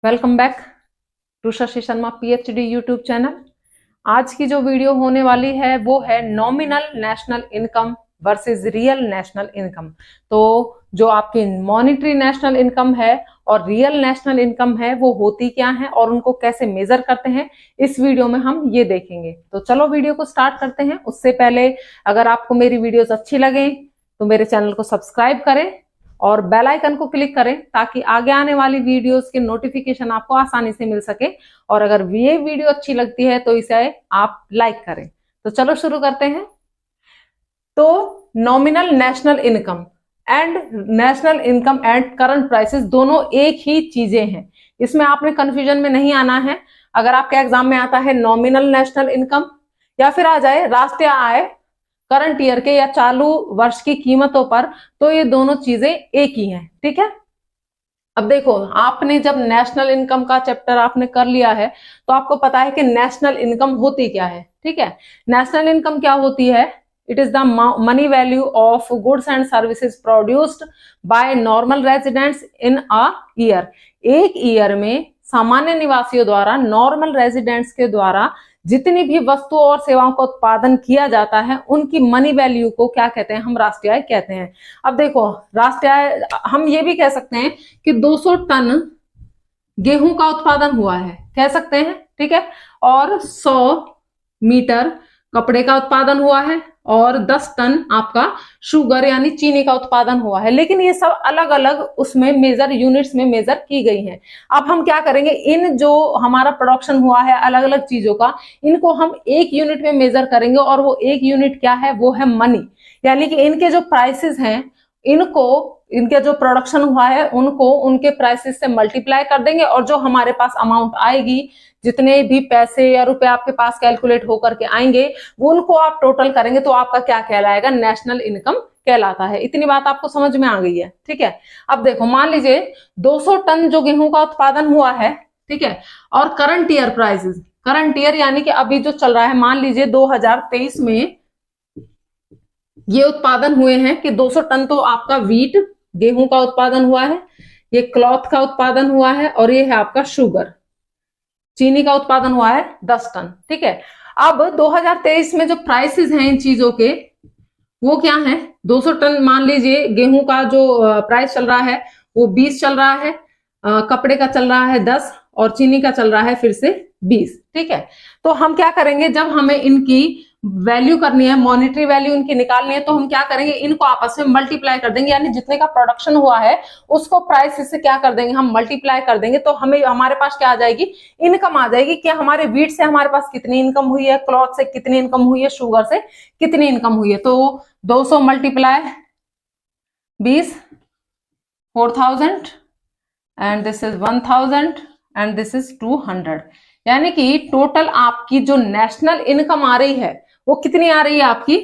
Welcome back to Shashi Sharma PhD YouTube channel. आज की जो वीडियो होने वाली है वो है nominal national income versus real national income. तो जो आपकी मॉनिटरी नेशनल इनकम है और रियल नेशनल इनकम है वो होती क्या है और उनको कैसे मेजर करते हैं, इस वीडियो में हम ये देखेंगे। तो चलो वीडियो को स्टार्ट करते हैं। उससे पहले अगर आपको मेरी वीडियोस अच्छी लगे तो मेरे चैनल को सब्सक्राइब करें और बेल आइकन को क्लिक करें ताकि आगे आने वाली वीडियोस के नोटिफिकेशन आपको आसानी से मिल सके। और अगर ये वीडियो अच्छी लगती है तो इसे आप लाइक करें। तो चलो शुरू करते हैं। तो nominal national income and national income at current prices दोनों एक ही चीजें हैं, इसमें आपने कंफ्यूजन में नहीं आना है। अगर आपके एग्जाम में आता है नॉमिनल नेशनल इनकम या फिर आ जाए राष्ट्रीय आय करंट ईयर के या चालू वर्ष की कीमतों पर, तो ये दोनों चीजें एक ही हैं। ठीक है। अब देखो, आपने जब नेशनल इनकम का चैप्टर आपने कर लिया है तो आपको पता है कि नेशनल इनकम होती क्या है। ठीक है। नेशनल इनकम क्या होती है? It is the money value of goods and services produced by normal residents in a year. एक ईयर में सामान्य निवासियों द्वारा, नॉर्मल रेजिडेंट्स के द्वारा जितनी भी वस्तुओं और सेवाओं का उत्पादन किया जाता है उनकी मनी वैल्यू को क्या कहते हैं? हम राष्ट्रीय आय कहते हैं। अब देखो, राष्ट्रीय आय हम ये भी कह सकते हैं कि 200 टन गेहूं का उत्पादन हुआ है, कह सकते हैं। ठीक है। और 100 मीटर कपड़े का उत्पादन हुआ है और 10 टन आपका शुगर यानी चीनी का उत्पादन हुआ है। लेकिन ये सब अलग अलग उसमें मेजर यूनिट्स में मेजर की गई हैं। अब हम क्या करेंगे, इन जो हमारा प्रोडक्शन हुआ है अलग अलग चीजों का, इनको हम एक यूनिट में मेजर करेंगे और वो एक यूनिट क्या है? वो है मनी। यानी कि इनके जो प्राइसेस हैं, इनको इनके जो प्रोडक्शन हुआ है उनको उनके प्राइसेस से मल्टीप्लाई कर देंगे और जो हमारे पास अमाउंट आएगी, जितने भी पैसे या रुपए आपके पास कैलकुलेट होकर के आएंगे, वो उनको आप टोटल करेंगे तो आपका क्या कहलाएगा? नेशनल इनकम कहलाता है। इतनी बात आपको समझ में आ गई है। ठीक है। अब देखो, मान लीजिए 200 टन जो गेहूं का उत्पादन हुआ है, ठीक है, और current year prices, current year यानी कि अभी जो चल रहा है, मान लीजिए 2023 में ये उत्पादन हुए हैं कि 200 टन तो आपका व्हीट गेहूं का उत्पादन हुआ है, ये क्लॉथ का उत्पादन हुआ है और ये है आपका शुगर चीनी का उत्पादन हुआ है 10 टन। ठीक है। अब 2023 में जो प्राइसेस हैं इन चीजों के वो क्या है? 200 टन मान लीजिए गेहूं का जो प्राइस चल रहा है वो 20 चल रहा है, कपड़े का चल रहा है 10 और चीनी का चल रहा है फिर से 20। ठीक है। तो हम क्या करेंगे, जब हमें इनकी वैल्यू करनी है, मॉनिटरी वैल्यू इनकी निकालनी है, तो हम क्या करेंगे, इनको आपस में मल्टीप्लाई कर देंगे। यानी जितने का प्रोडक्शन हुआ है उसको प्राइस से क्या कर देंगे? हम मल्टीप्लाई कर देंगे। तो हमें हमारे पास क्या आ जाएगी? इनकम आ जाएगी कि हमारे व्हीट से हमारे पास कितनी इनकम हुई है, क्लॉथ से कितनी इनकम हुई है, शुगर से कितनी इनकम हुई है। तो 200 multiply 20 4000 and this is 1000 and this is 200। यानी कि टोटल आपकी जो नेशनल इनकम आ रही है वो कितनी आ रही है? आपकी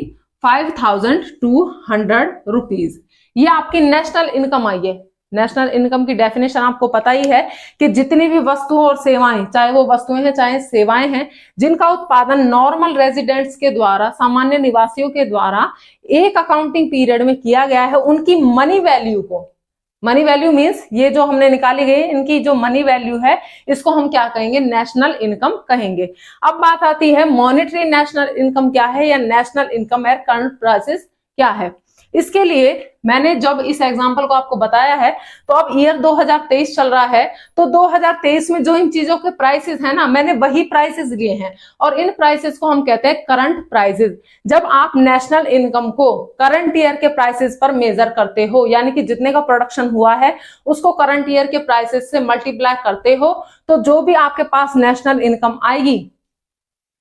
5200 रुपीज। ये आपकी नेशनल इनकम आई है। नेशनल इनकम की डेफिनेशन आपको पता ही है कि जितनी भी वस्तुओं और सेवाएं, चाहे वो वस्तुएं हैं चाहे सेवाएं हैं, जिनका उत्पादन नॉर्मल रेजिडेंट्स के द्वारा, सामान्य निवासियों के द्वारा एक अकाउंटिंग पीरियड में किया गया है, उनकी मनी वैल्यू को, मनी वैल्यू मीन्स ये जो हमने निकाली गई इनकी जो मनी वैल्यू है, इसको हम क्या कहेंगे? नेशनल इनकम कहेंगे। अब बात आती है मॉनिटरी नेशनल इनकम क्या है या national income at current prices क्या है। इसके लिए मैंने जब इस एग्जांपल को आपको बताया है, तो अब ईयर 2023 चल रहा है, तो 2023 में जो इन चीजों के प्राइसेस है ना, मैंने वही प्राइसेस लिए हैं और इन प्राइसेस को हम कहते हैं करंट प्राइसेस। जब आप नेशनल इनकम को करंट ईयर के प्राइसेस पर मेजर करते हो, यानी कि जितने का प्रोडक्शन हुआ है उसको करंट ईयर के प्राइसेस से मल्टीप्लाई करते हो, तो जो भी आपके पास नेशनल इनकम आएगी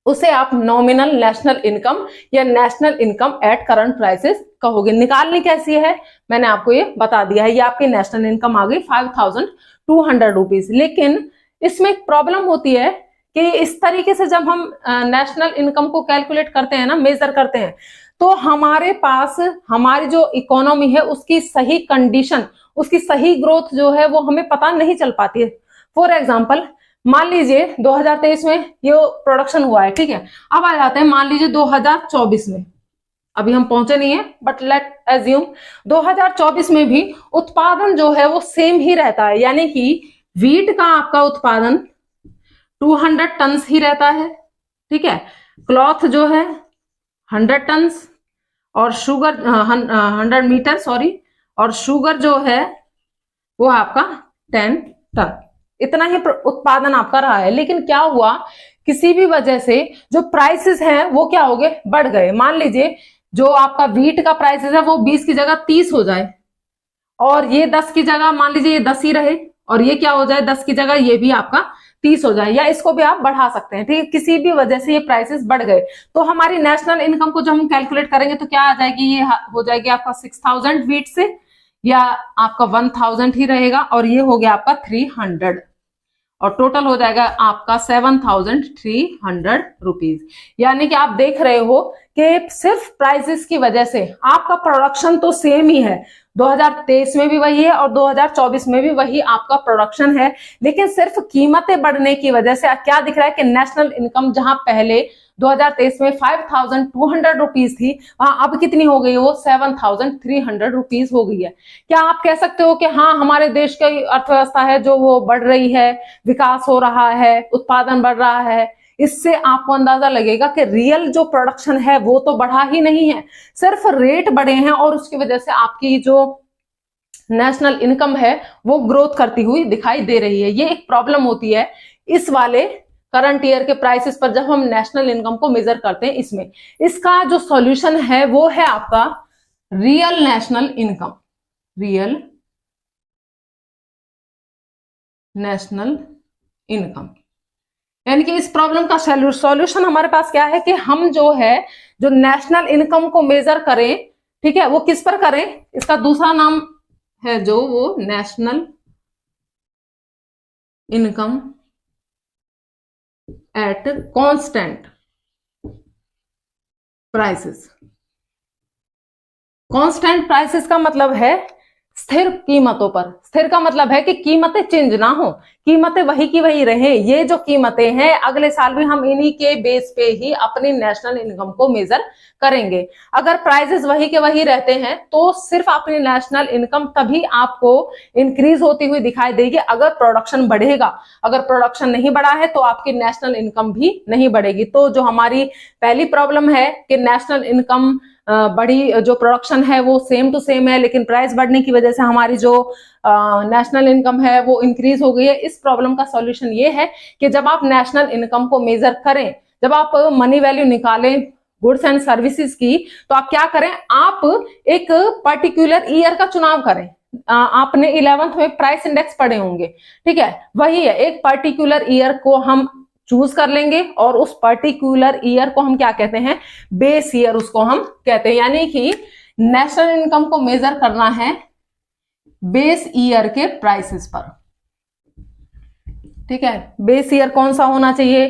उसे आप नॉमिनल नेशनल इनकम या national income at current prices कहोगे। निकालनी कैसी है मैंने आपको ये बता दिया है। ये आपकी नेशनल इनकम आ गई 5200 रुपीज। लेकिन इसमें एक प्रॉब्लम होती है कि इस तरीके से जब हम नेशनल इनकम को कैलकुलेट करते हैं ना, मेजर करते हैं, तो हमारे पास हमारी जो इकोनॉमी है उसकी सही कंडीशन, उसकी सही ग्रोथ जो है वो हमें पता नहीं चल पाती है। फॉर एग्जाम्पल, मान लीजिए 2023 में ये प्रोडक्शन हुआ है, ठीक है। अब आ जाते हैं मान लीजिए 2024 में, अभी हम पहुंचे नहीं है बट लेट एज्यूम 2024 में भी उत्पादन जो है वो सेम ही रहता है, यानी कि व्हीट का आपका उत्पादन 200 टन ही रहता है, ठीक है। क्लॉथ जो है 100 टन और शुगर 100 मीटर सॉरी, और शुगर जो है वो आपका 10 टन। इतना ही उत्पादन आपका रहा है। लेकिन क्या हुआ, किसी भी वजह से जो प्राइसेस हैं वो क्या हो गए, बढ़ गए। मान लीजिए जो आपका व्हीट का प्राइसेस है वो 20 की जगह 30 हो जाए, और ये 10 की जगह मान लीजिए ये 10 ही रहे, और ये क्या हो जाए 10 की जगह ये भी आपका 30 हो जाए, या इसको भी आप बढ़ा सकते हैं, ठीक है। किसी भी वजह से ये प्राइसेस बढ़ गए तो हमारी नेशनल इनकम को जो हम कैलकुलेट करेंगे तो क्या आ जाएगी, ये हो जाएगी आपका 6000 व्हीट से, या आपका 1000 ही रहेगा, और ये हो गया आपका 300, और टोटल हो जाएगा आपका 7300 रुपीज। यानी कि आप देख रहे हो कि सिर्फ प्राइसेस की वजह से आपका प्रोडक्शन तो सेम ही है, 2023 में भी वही है और 2024 में भी वही आपका प्रोडक्शन है, लेकिन सिर्फ कीमतें बढ़ने की वजह से क्या दिख रहा है कि नेशनल इनकम जहां पहले 2023 में 5200 रुपीज थी, वहां अब कितनी हो गई, वो 7300 रुपीज हो गई है। क्या आप कह सकते हो कि हाँ हमारे देश की अर्थव्यवस्था है जो वो बढ़ रही है, विकास हो रहा है, उत्पादन बढ़ रहा है? इससे आपको अंदाजा लगेगा कि रियल जो प्रोडक्शन है वो तो बढ़ा ही नहीं है, सिर्फ रेट बढ़े हैं, और उसकी वजह से आपकी जो नेशनल इनकम है वो ग्रोथ करती हुई दिखाई दे रही है। ये एक प्रॉब्लम होती है इस वाले करंट ईयर के प्राइसेस पर जब हम नेशनल इनकम को मेजर करते हैं। इसमें इसका जो सॉल्यूशन है वो है आपका real national income, real national income. यानी कि इस प्रॉब्लम का सॉल्यूशन हमारे पास क्या है कि हम जो है जो नेशनल इनकम को मेजर करें, ठीक है, वो किस पर करें, इसका दूसरा नाम है जो वो national income at constant prices. Constant prices का मतलब है स्थिर कीमतों पर। स्थिर का मतलब है कि कीमतें चेंज ना हो, कीमतें वही की वही रहे। ये जो कीमतें हैं अगले साल भी हम इन्हीं के बेस पे ही अपनी नेशनल इनकम को मेजर करेंगे। अगर प्राइसेस वही के वही रहते हैं तो सिर्फ अपनी नेशनल इनकम तभी आपको इंक्रीज होती हुई दिखाई देगी अगर प्रोडक्शन बढ़ेगा। अगर प्रोडक्शन नहीं बढ़ा है तो आपकी नेशनल इनकम भी नहीं बढ़ेगी। तो जो हमारी पहली प्रॉब्लम है कि नेशनल इनकम बड़ी, जो प्रोडक्शन है वो सेम टू सेम है, लेकिन प्राइस बढ़ने की वजह से हमारी जो नेशनल इनकम है वो इंक्रीज हो गई है। इस प्रॉब्लम का सॉल्यूशन ये है कि जब आप नेशनल इनकम को मेजर करें, जब आप मनी वैल्यू निकालें गुड्स एंड सर्विसेज की, तो आप क्या करें, आप एक पर्टिकुलर ईयर का चुनाव करें। आपने 11th में प्राइस इंडेक्स पढ़े होंगे, ठीक है, वही है, एक पर्टिकुलर ईयर को हम चूज कर लेंगे और उस पर्टिकुलर ईयर को हम क्या कहते हैं, बेस ईयर उसको हम कहते हैं। यानी कि नेशनल इनकम को मेजर करना है बेस ईयर के प्राइसेस पर, ठीक है। बेस ईयर कौन सा होना चाहिए,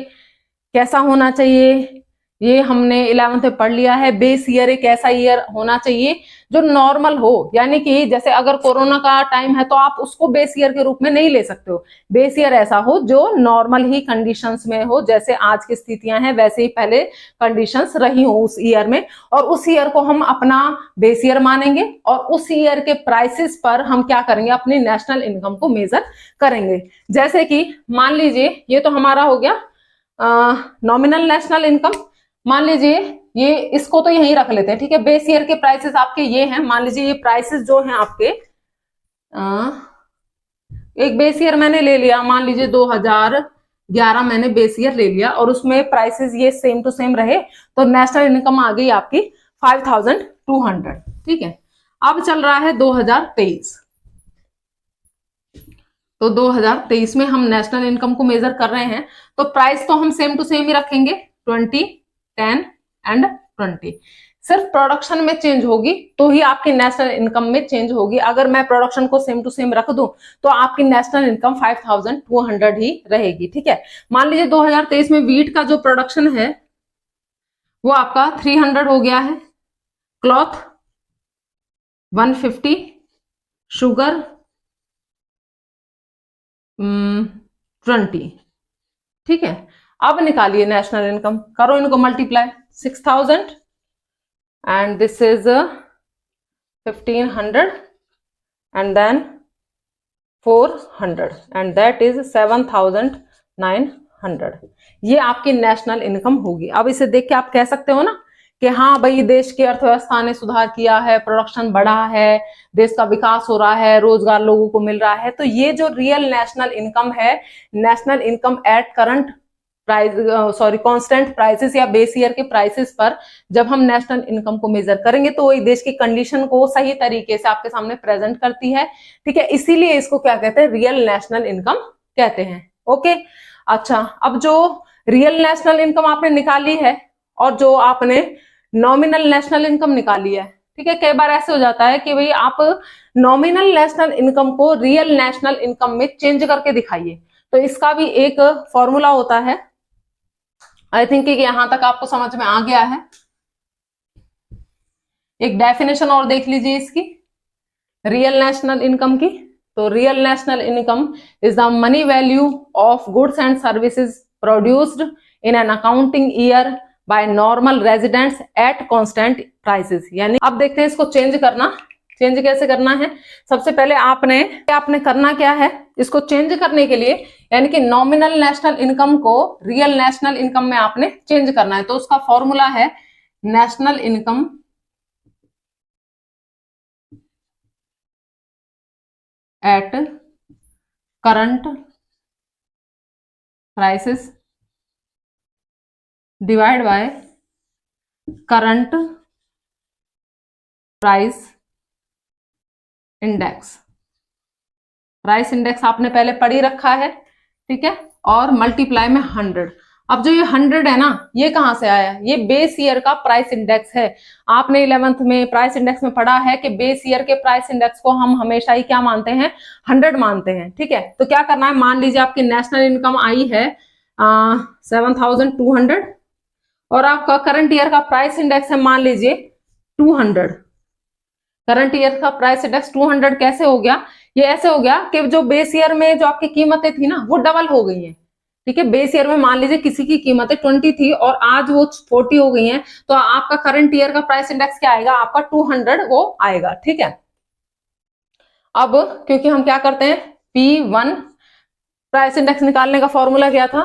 कैसा होना चाहिए, ये हमने 11th में पढ़ लिया है। बेस ईयर एक ऐसा ईयर होना चाहिए जो नॉर्मल हो, यानी कि जैसे अगर कोरोना का टाइम है तो आप उसको बेस ईयर के रूप में नहीं ले सकते हो। बेस ईयर ऐसा हो जो नॉर्मल ही कंडीशंस में हो, जैसे आज की स्थितियां हैं वैसे ही पहले कंडीशंस रही हो उस ईयर में, और उस ईयर को हम अपना बेस ईयर मानेंगे और उस ईयर के प्राइसेस पर हम क्या करेंगे, अपनी नेशनल इनकम को मेजर करेंगे। जैसे कि मान लीजिए ये तो हमारा हो गया नॉमिनल नेशनल इनकम। मान लीजिए ये, इसको तो यहीं रख लेते हैं, ठीक है। बेस ईयर के प्राइसेस आपके ये हैं। मान लीजिए ये प्राइसेस जो हैं आपके, एक बेस ईयर मैंने ले लिया, मान लीजिए 2011 मैंने बेस ईयर ले लिया और उसमें प्राइसेस ये सेम टू सेम रहे, तो नेशनल इनकम आ गई आपकी 5200, ठीक है। अब चल रहा है 2023, तो 2023 में हम नेशनल इनकम को मेजर कर रहे हैं, तो प्राइस तो हम सेम टू सेम ही रखेंगे, 20, 10 एंड 20। सिर्फ प्रोडक्शन में चेंज होगी तो ही आपकी नेशनल इनकम में चेंज होगी। अगर मैं प्रोडक्शन को सेम टू सेम रख दूं तो आपकी नेशनल इनकम 5200 ही रहेगी, ठीक है। मान लीजिए 2023 में व्हीट का जो प्रोडक्शन है वो आपका 300 हो गया है, क्लॉथ 150, शुगर 20, ठीक है। अब निकालिए नेशनल इनकम, करो इनको multiply, 6000 and this is 1500 and then 400 and that is 7,900। ये आपकी नेशनल इनकम होगी। अब इसे देख के आप कह सकते हो ना कि हाँ भाई, देश की अर्थव्यवस्था ने सुधार किया है, प्रोडक्शन बढ़ा है, देश का विकास हो रहा है, रोजगार लोगों को मिल रहा है। तो ये जो रियल नेशनल इनकम है, national income at current price constant prices या बेस ईयर के प्राइसेस पर जब हम नेशनल इनकम को मेजर करेंगे तो वही देश की कंडीशन को सही तरीके से आपके सामने प्रेजेंट करती है। ठीक है, इसीलिए इसको क्या कहते हैं, रियल नेशनल इनकम कहते हैं। ओके, अच्छा, अब जो रियल नेशनल इनकम आपने निकाली है और जो आपने नॉमिनल नेशनल इनकम निकाली है, ठीक है, कई बार ऐसे हो जाता है कि भाई आप नॉमिनल नेशनल इनकम को रियल नेशनल इनकम में चेंज करके दिखाइए। तो इसका भी एक फॉर्मूला होता है। आई थिंक कि यहां तक आपको समझ में आ गया है। एक डेफिनेशन और देख लीजिए इसकी, रियल नेशनल इनकम की। तो real national income is the money value of goods and services produced in an accounting year by normal residents at constant prices. यानी अब देखते हैं इसको चेंज कैसे करना है। सबसे पहले आपने करना क्या है, इसको चेंज करने के लिए यानी कि नॉमिनल नेशनल इनकम को रियल नेशनल इनकम में आपने चेंज करना है। तो उसका फॉर्मूला है national income at current prices divide by current price index. Price index आपने पहले पढ़ ही रखा है, ठीक है, और मल्टीप्लाई में 100। अब जो ये 100 है ना, ये कहां से आया, ये बेस ईयर का प्राइस इंडेक्स है। आपने 11th में प्राइस इंडेक्स में पढ़ा है कि बेस ईयर के प्राइस इंडेक्स को हम हमेशा ही क्या मानते हैं, 100 मानते हैं। ठीक है, तो क्या करना है, मान लीजिए आपकी नेशनल इनकम आई है 7,200 और आपका करंट ईयर का प्राइस इंडेक्स है मान लीजिए 200। करंट ईयर का प्राइस इंडेक्स 200 कैसे हो गया, ये ऐसे हो गया कि जो बेस ईयर में जो आपकी कीमतें थी ना वो डबल हो गई हैं। ठीक है, बेस ईयर में मान लीजिए किसी की कीमतें 20 थी और आज वो 40 हो गई हैं, तो आपका करंट ईयर का प्राइस इंडेक्स क्या आएगा, आपका 200 वो आएगा। ठीक है, अब क्योंकि हम क्या करते हैं, P1 प्राइस इंडेक्स निकालने का फॉर्मूला क्या था,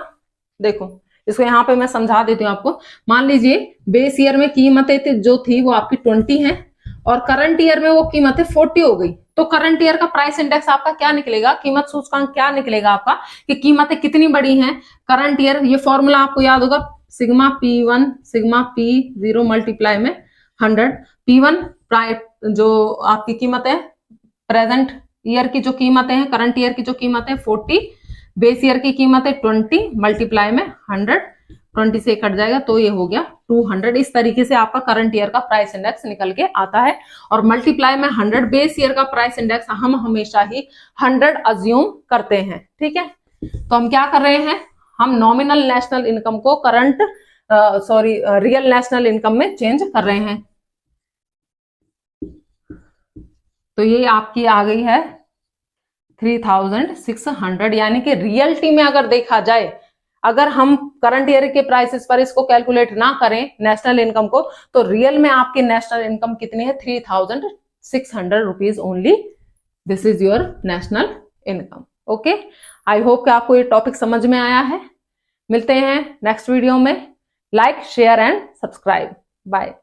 देखो इसको यहाँ पे मैं समझा देती हूँ आपको। मान लीजिए बेस ईयर में कीमतें जो थी वो आपकी 20 हैं और करंट ईयर में वो कीमतें 40 हो गई, तो करंट ईयर का प्राइस इंडेक्स आपका क्या निकलेगा, कीमत सूचकांक क्या निकलेगा आपका, कि कीमतें कितनी बड़ी हैं करंट ईयर। ये फॉर्मूला आपको याद होगा, sigma P1 sigma P0 multiply में 100। P1 जो आपकी कीमतें प्रेजेंट ईयर की जो कीमतें हैं, करंट ईयर की जो कीमतें 40, बेस ईयर की कीमतें 20 मल्टीप्लाई में 100, 20 से कट जाएगा तो ये हो गया 200। इस तरीके से आपका करंट ईयर का प्राइस इंडेक्स निकल के आता है और मल्टीप्लाई में 100। बेस ईयर का प्राइस इंडेक्स हम हमेशा ही 100 अज्यूम करते हैं। ठीक है, तो हम क्या कर रहे हैं, हम नॉमिनल नेशनल इनकम को करंट रियल नेशनल इनकम में चेंज कर रहे हैं। तो ये आपकी आ गई है 3,600, यानी कि रियलिटी में अगर देखा जाए, अगर हम करंट ईयर के प्राइसेस पर इसको कैलकुलेट ना करें नेशनल इनकम को, तो रियल में आपकी नेशनल इनकम कितनी है, 3,600 rupees only. This is your national income. Okay, I hope कि आपको ये टॉपिक समझ में आया है। मिलते हैं नेक्स्ट वीडियो में। Like, share and subscribe. Bye.